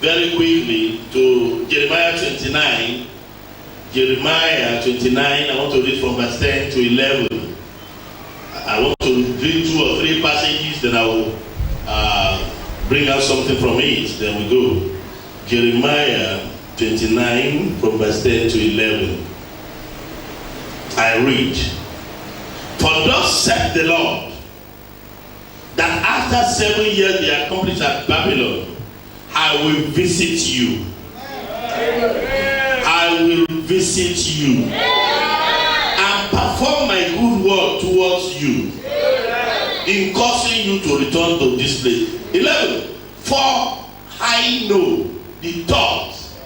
very quickly to Jeremiah 29. Jeremiah 29, I want to read from verse 10 to 11. I want to read 2 or 3 passages, then I will bring out something from it. Then we go. Jeremiah 29 from verse 10 to 11. I read. For thus saith the Lord, that after 7 years they are accomplished at Babylon, I will visit you. I will visit you and perform my good word towards you in causing you to return to this place. 11. For I know the thoughts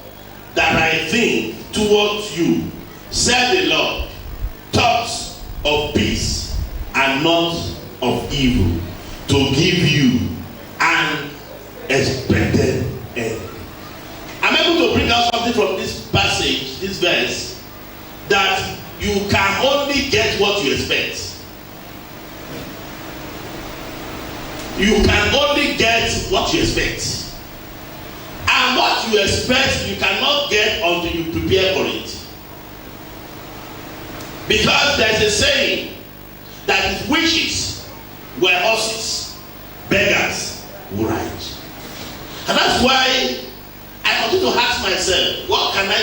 that I think towards you, said the Lord, thoughts of peace and not of evil, to give you an expected end. I'm able to bring out something from this passage, this verse, that you can only get what you expect. You can only get what you expect. And what you expect, you cannot get until you prepare for it. Because there's a saying that if wishes were horses, beggars would ride. And that's why I continue to ask myself, what can I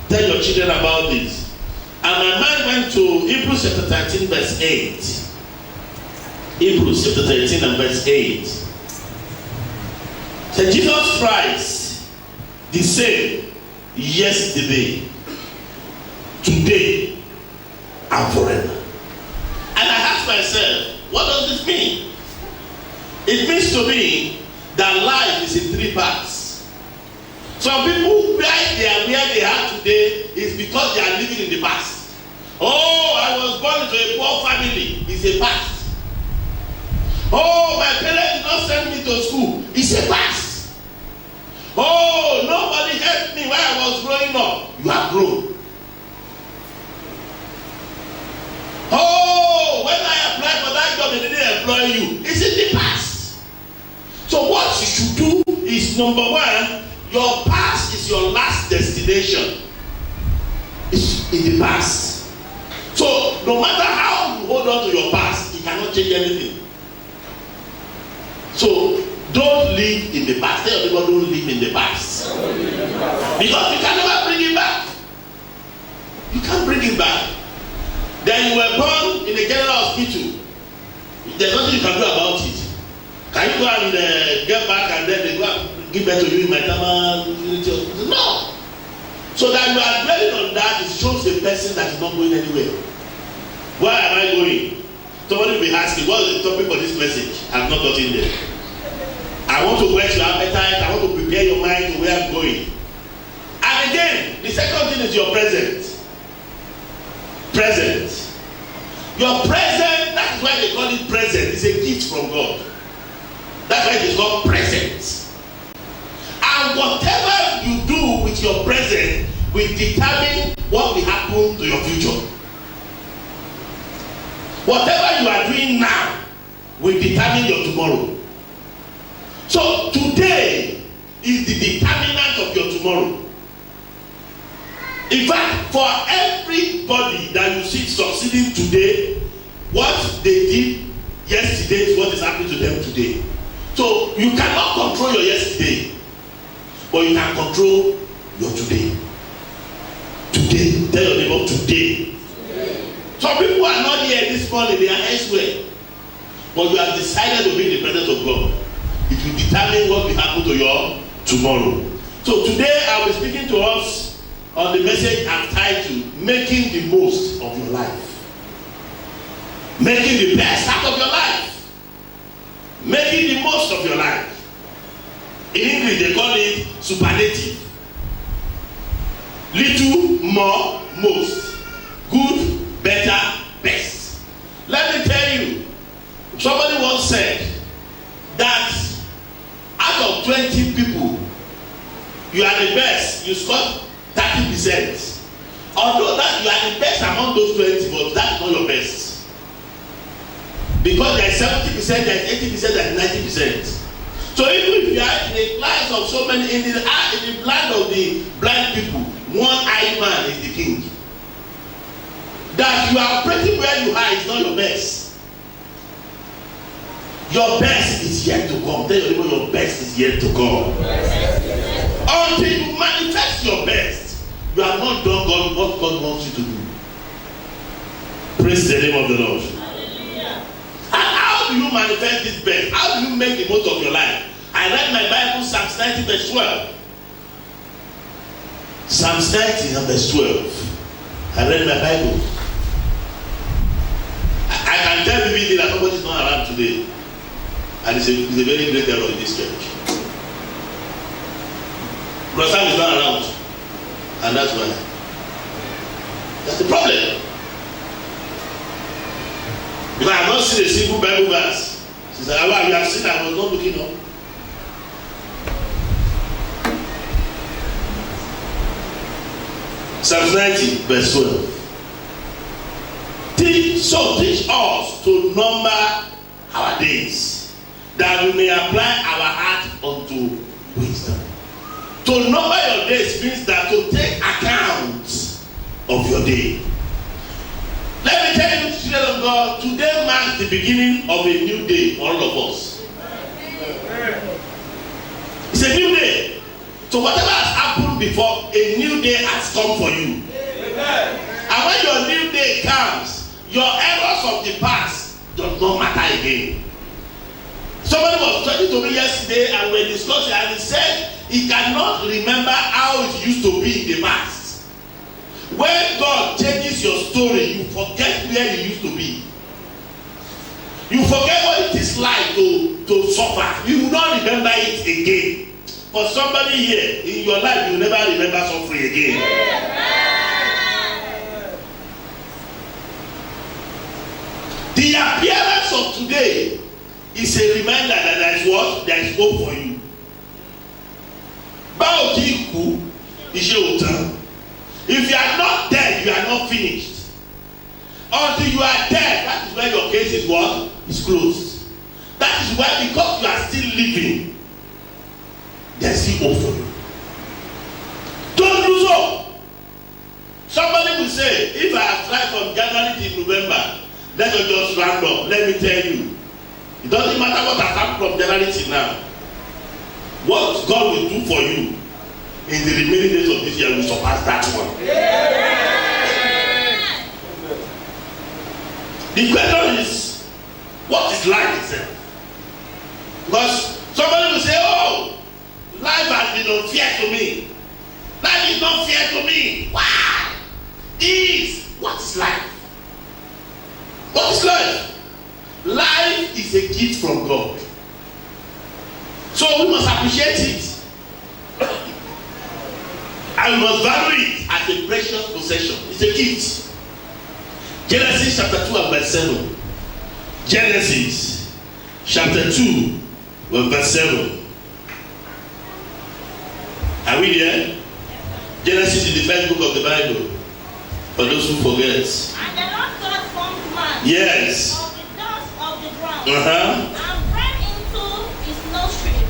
tell your children about this? And my mind went to Hebrews chapter 13 verse 8. Hebrews chapter 13 and verse 8. So Jesus Christ, the same yesterday, today, and forever. And I ask myself, what does this mean? It means to me that life is in 3 parts. Some people, where they are today is because they are living in the past. Oh, I was born into a poor family. It's a past. Oh, my parents did not send me to school. It's a past. Oh, nobody helped me when I was growing up. You have grown. Oh, when I applied for that job, they didn't employ you. It's in the past. So what you should do is, number 1, your past is your last destination. It's in the past. So no matter how you hold on to your past, you cannot change anything. So don't live in the past. Tell people, don't live in the past. Because you can never bring it back. You can't bring it back. Then you were born in a general hospital. There's nothing you can do about it. Can you go and get back and then they go and give birth to you in maternal? No. So that you are dwelling on that, it shows a person that is not going anywhere. Where am I going? Somebody will be asking, what is the topic for this message? I have not gotten there. I want to whet your appetite. I want to prepare your mind to where I'm going. And again, the second thing is your present. Present. Your present, that is why they call it present. It's a gift from God. That's why it is called present. And whatever you do with your present will determine what will happen to your future. Whatever you are doing now will determine your tomorrow. So today is the determinant of your tomorrow. In fact, for everybody that you see succeeding today, what they did yesterday is what is happening to them today. So you cannot control your yesterday, but you can control your today. Today, tell your neighbor, today. Some people are not here this morning, they are elsewhere. But you have decided to be in the presence of God. It will determine what will happen to your tomorrow. So today I will be speaking to us on the message I've titled, Making the Most of Your Life. Making the best out of your life. Making the most of your life. In English they call it superlative. Little, more, most. Good, better, best. Let me tell you, somebody once said that out of 20 people, you are the best, you scored 30%. Although that you are the best among those 20, but that's not your best. Because there is 70%, there is 80%, there is 90%. So even if you are in a class of so many, in the land of the blind people, one-eyed man is the king. That you are operating where you are is not your best. Your best is yet to come. Tell your neighbor, your best is yet to come. Until you manifest your best, you have not done what God wants you to do. Praise the name of the Lord. Hallelujah. And how do you manifest this best? How do you make the most of your life? I read my Bible, Psalms 90 verse 12. Psalms 90 and verse 12. I read my Bible. I can tell you that nobody is not around today. And it's a very great error in this church. Because Sam is not around. And that's why. That's the problem. Because I have not seen a single Bible verse. She said, "Well, you have seen, I was not looking up." Psalms 90, verse 12. Teach us to number our days, that we may apply our heart unto wisdom. To number your days means that to take account of your day. Let me tell you, children of God, today marks the beginning of a new day for all of us. It's a new day. So whatever has happened before, a new day has come for you. And when your new day comes, your errors of the past does not matter again. Somebody was talking to me yesterday and we were discussing, and he said he cannot remember how it used to be in the past. When God changes your story, you forget where you used to be. You forget what it is like to suffer. You will not remember it again. For somebody here, in your life, you will never remember suffering again. The appearance of today is a reminder that there is what? There is hope for you. Báwo tí kú, iṣẹ́ ò tán. If you are not dead, you are not finished. Until you are dead, that is where your case is what? Is closed. That is why, because you are still living, there is still hope for you. Don't lose hope. Somebody will say, if I have tried from January till November, let us just round up. Let me tell you, it doesn't matter what has happened from January till now. What God will do for you in the remaining days of this year will surpass that one. The question is, what is life itself? Because somebody will say, "Oh, life has been unfair to me. Life is not fair to me." Why? What is life? What is life? Life is a gift from God. So we must appreciate it. And we must value it as a precious possession. It's a gift. Genesis chapter 2 and verse 7. Genesis chapter 2 and verse 7. Are we there? Genesis is the first book of the Bible. For those who forget. And the Lord God formed man. Yes. Of the dust of the ground. And breathed into his nostrils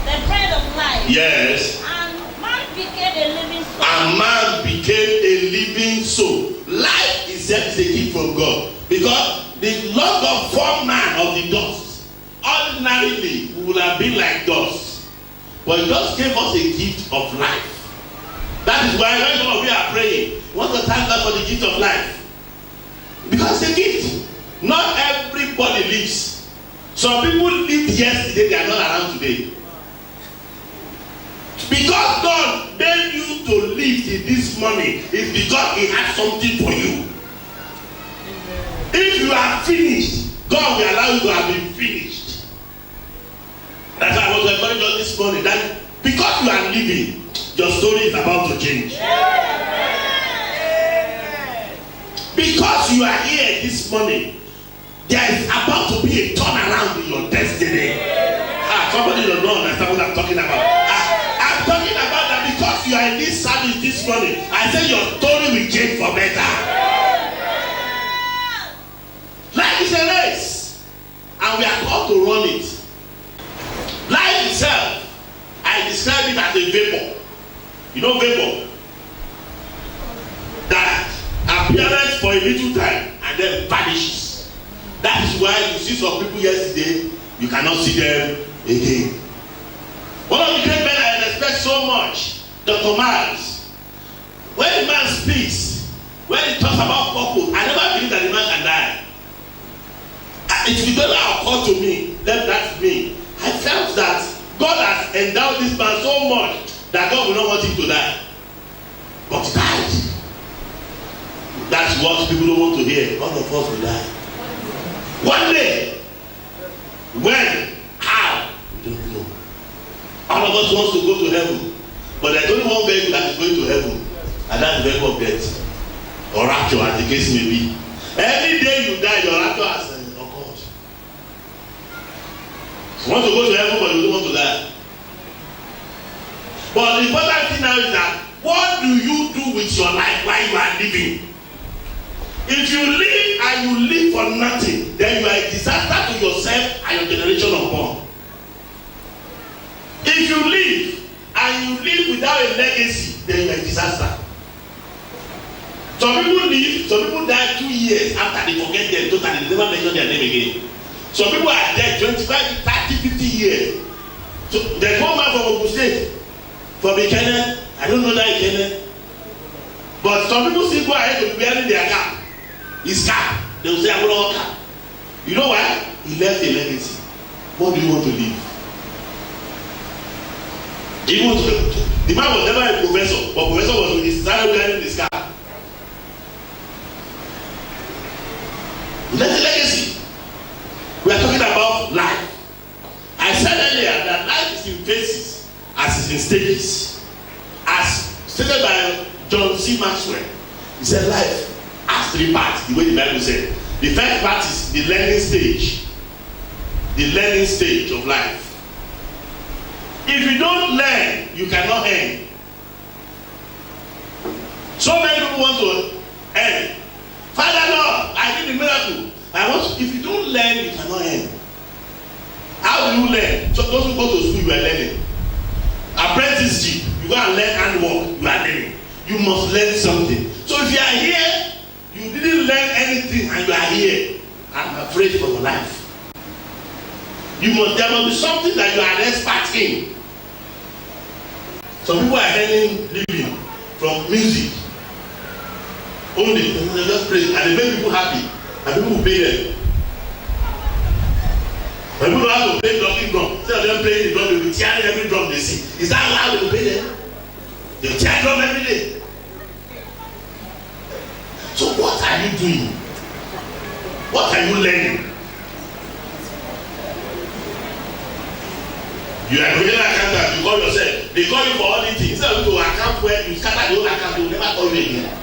the breath of life. Yes. And man became a living soul. And man became a living soul. Life itself is a gift from God. Because the Lord God formed man of the dust. Ordinarily, we would have been like dust. But He just gave us a gift of life. That is why when some of you are praying, we want to thank God for the gift of life. Because it's a gift. Not everybody lives. Some people lived yesterday, they are not around today. Because God made you to live in this morning is because He has something for you. If you are finished, God will allow you to have been finished. That's why I want to encourage you this morning that because you are living, your story is about to change. Because you are here this morning, there is about to be a turnaround in your destiny. Somebody don't understand what I'm talking about. I'm talking about that because you are in this service this morning. I say your story will change for better. Life is a race, and we are called to run it. as a vapor. You know vapor? That appearance for a little time and then vanishes. That is why you see some people yesterday, you cannot see them again. One of the great men I respect so much, Dr. Miles, when the man speaks, when he talks about purpose, I never believe that the man can die. It will never occur to me, that's me. I felt that God has endowed this man so much that God will not want him to die. But he died. That's what people don't want to hear. All of us will die. One day, when, how, we don't know. All of us wants to go to heaven, but there's only one vehicle that is going to heaven, and that's the vehicle of death, or rapture, as the case may be. Every day you die, your rapture has occurred. You want to go to heaven, but you don't want to die. But the important thing now is that what do you do with your life while you are living? If you live and you live for nothing, then you are a disaster to yourself and your generation unborn. If you live and you live without a legacy, then you are a disaster. Some people live, some people die 2 years after they forget them totally, they never mention their name again. Some people are dead 25, 30, 50 years. So there's one man from Ogun State, from Ikene, I don't know that Ikene. But some people still go ahead to be wearing their cap. His cap, they will say, I'm going to cap. You know why? He left a legacy. What do you want to leave? The man was never a professor, but professor was with his started wearing his cap. That's a legacy. We are talking about life. I said earlier that life is in phases, as is in stages. As stated by John C. Maxwell, he said life has 3 parts, the way the Bible said. The first part is the learning stage. The learning stage of life. If you don't learn, you cannot earn. So many people want to earn. Father Lord, I need a miracle. If you don't learn, you cannot earn. How do you learn? So those who go to school, you are learning. Apprenticeship, you go and learn handwork, you are learning. You must learn something. So if you are here, you didn't learn anything and you are here, I'm afraid for your life. There must be something that you are an expert in. Some people are earning living from music. Only, they just play and they make people happy. And people will pay them. When people don't have to play blocking drum, instead of them playing the drum, they will be tearing every drum they see. Is that how they will pay them? They will tear drum every day. So what are you doing? What are you learning? You are a general accountant, you call yourself. They call you for auditing. Instead of you to account where you scatter the whole account, they will never call you again.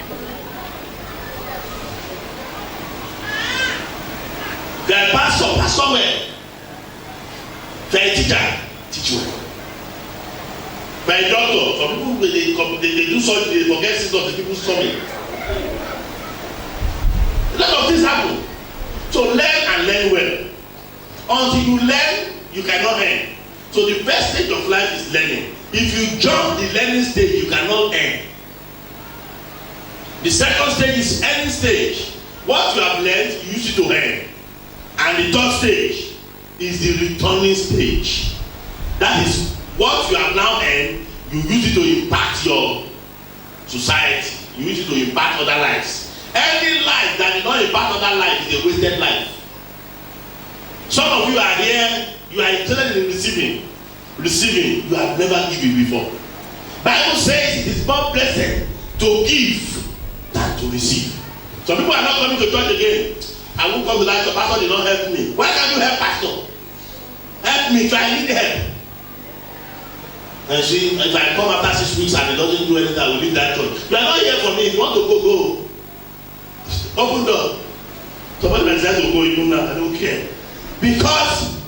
You are a pastor somewhere. You are a teacher, teach well. You are a doctor. Some people they do something, they forget things of the people's coming. A lot of things happen. So learn and learn well. Until you learn, you cannot earn. So the first stage of life is learning. If you jump the learning stage, you cannot earn. The second stage is earning stage. What you have learned, you use it to earn. And the third stage is the returning stage. That is what you have now earned, you use it to impact your society. You use it to impact other lives. Any life that did not impact other lives is a wasted life. Some of you are here, you are interested in receiving. Receiving, you have never given before. Bible says it is more blessed to give than to receive. Some people are not coming to church again. I won't come to that, the pastor did not help me. Why can't you help pastor? Help me, try, I need help. And see, if I come after 6 weeks and it doesn't do anything, I will leave that church. You are not here for me. If you want to go, go. Open door. Somebody might decide to go, even now, I don't care. Because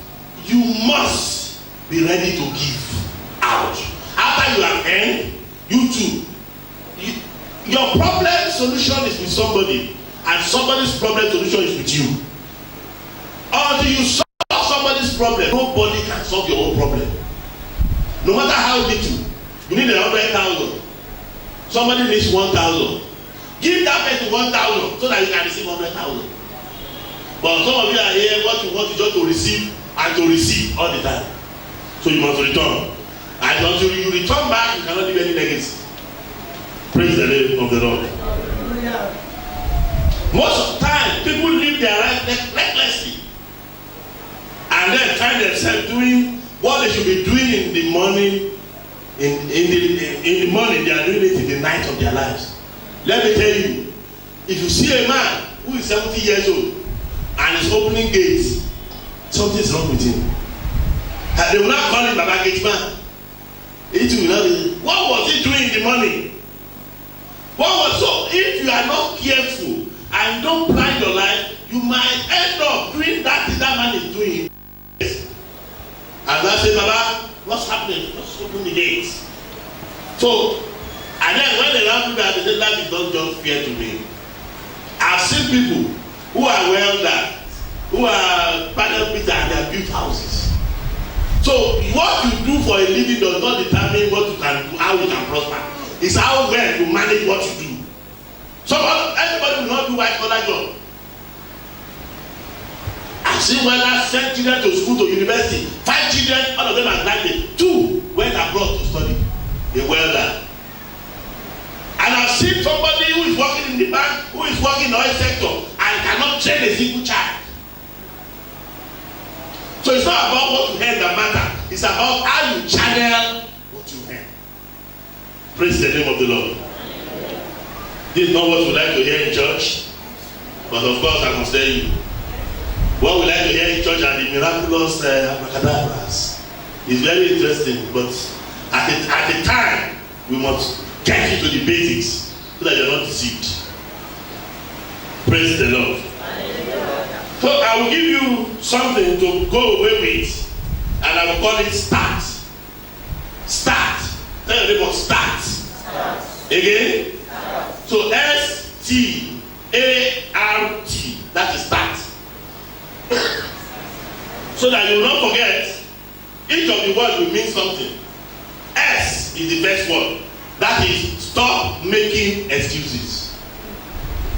you must be ready to give out. After you have earned, you too. Your problem solution is with somebody, and somebody's problem solution is with you. Until you solve somebody's problem, nobody can solve your own problem. No matter how little. You need 100,000. Somebody needs 1,000. Give that person 1,000 so that you can receive 100,000. But some of you are here, what you want is just to receive and to receive all the time. So you must return. And until you return back, you cannot leave any legacy. Praise the name of the Lord. Most of the time, people live their life recklessly. And then find themselves doing what they should be doing in the morning. In the morning, they are doing it in the night of their lives. Let me tell you, if you see a man who is 70 years old and is opening gates, something is wrong with him. And they will not call him Baba Gate Man. It will not be. What was he doing in the morning? So if you are not careful and don't plan your life, you might end up doing that thing that man is doing. And I say, Baba, what's happening? Let's open the gates. So, and then when they run people, they say, that is not just fair to me. I've seen people who are well done, who are panel beaters, and they have built houses. So, what you do for a living does not determine what you can do, how you can prosper. It's how well you manage what you do. So, everybody will not do white collar job. I've seen whether send children to school, to university. 5 children, all of them are graduated. 2 went abroad to study. A welder. And I've seen somebody who is working in the bank, who is working in the oil sector, and cannot train a single child. So it's not about what you heard that matter. It's about how you channel what you heard. Praise the name of the Lord. This is not what we like to hear in church, but of course I must tell you. What we like to hear in church are the miraculous abracadabras. It's very interesting, but at the time, we must get you to the basics so that you're not deceived. Praise the Lord. So I will give you something to go away with, and I will call it start. Start. Tell your neighbor start. Again? So S-T-A-R-T. That is start. So that you will not forget, each of the words will mean something. S is the first word. That is, stop making excuses.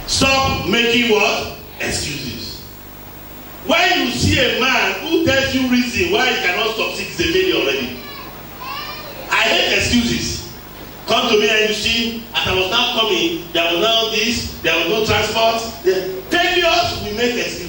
Stop making what? Excuses. When you see a man who tells you reason why he cannot succeed, he's a failure already. I hate excuses. Come to me and you see, as I was now coming, there was now this, there was no transport. The failures we make excuses.